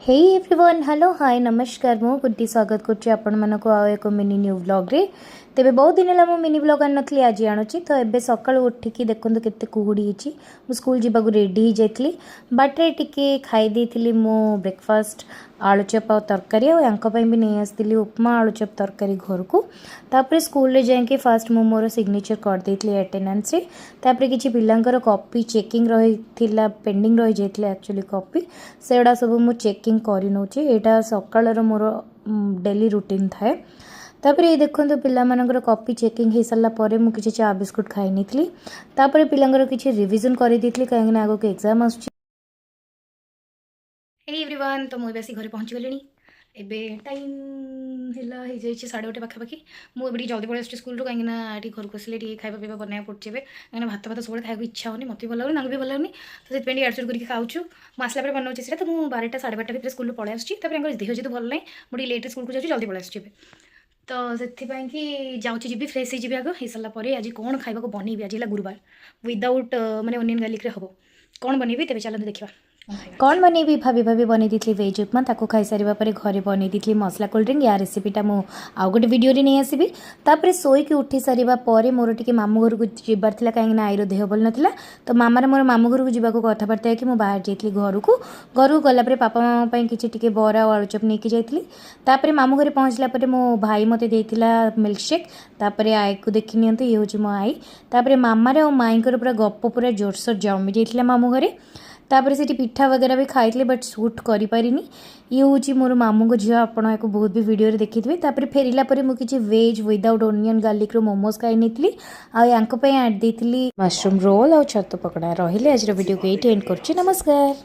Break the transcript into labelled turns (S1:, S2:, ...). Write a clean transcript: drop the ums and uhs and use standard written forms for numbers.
S1: Hey everyone hello hi नमस्कार मु गुड्डी स्वागत करुच्ची आपण मानक एक मिनी न्यू व्लॉग रे तेबे बहुत दिन है मु मिनी व्लॉग आनी आज आणुची तो एबे सकाळु उठिकी देखंतु केते कुहुडी हिची मु स्कूल जीवाकू रेडी ही जाइतली बाटरे टिके खाई देइतली मु ब्रेकफास्ट आलुचप और तरकारी और यांको भी नहीं आसती उपमा आलुचप तरकारी घर को तापर स्कूल रे जाके फास्ट मु मोर सिग्नेचर कर देइतली अटेंडेंस रे तापर किछि पिल्लांकर कॉपी चेकिंग रहिथिला पेंडिंग रहि जाइतले एक्चुअली कॉपी सेडा सब मु चेकिंग करि नउची एटा सकाळर मोर डेली रूटीन थाए तापर ये देखो पिला मानकर कॉपी चेकिंग हो सारा पर मुझे चा बिस्कुट खाई नी तापर पिलांकर किछि रिवीजन कर दी कहीं आगे के एग्जाम आसुची। हे एवरीवन तो मुझे घर पहुँची गली एबे टाइम है 8:30 पाखापाखि मुझे जल्दी पड़े स्कूल कहीं घर को आसे खाଇବା पीवा बनाया पड़े कहीं भात भात सब खाया इच्छा होनी मत भी भल लगुनि भी भल लगुनि तो से आड़चुड़ करके खाऊँ आसला बनाऊँ से तो मुझे 12टा 12:30 भितर स्कूल पलि आसुँच देह जो भल ना मुझे लेट स्कूल को जाऊँ जल्दी पलि आसुँच तो से जाऊँगी जी फ्रेश हो आग हो सारापर आज कौन खावा बनइबी आज है गुरुवार विदाउट माने ओनियन गार्लिक हम कौन बनइबी तेज चलते देखा कौन बनइबी भाभी भाभी बनई दी वेज उपमा ताको खाई सारा पर घरे बनई दी मसला कोल्ड ड्रिंक या रेसिपीटा मु आउ गोटे वीडियो नहीं आसबि तापर सोईकी उठी सारा पर मोर टी मामू घर को जबार था कहीं आईर देह भल नाला तो मामार मोर मामू घर को जावाक कथबार्ता है कि मुझे बाहर जाइली घर को गलापर पापा मामा किसी बरा और आलुचप नहीं जाइली तापर मामू घर पहुँचला मो भाई मत देता मिल्कशेक तापर आई को देखी नि ये हूँ मो आई तापर मामार और माई पूरा गप पूरा जोरसोर जमी जाइला मामू घरे तापर से पिठा वगैरह भी खाई बट सुट करी ये हूँ मोर मामू को झील आपड़ एक बहुत भी वीडियो देखी थे फेरला मुझे veg without onion garlic momos खाई नी आँप ऐड देती मशरूम रोल और छतु पकड़ा रही आज वीडियो को ये एंड कर नमस्कार।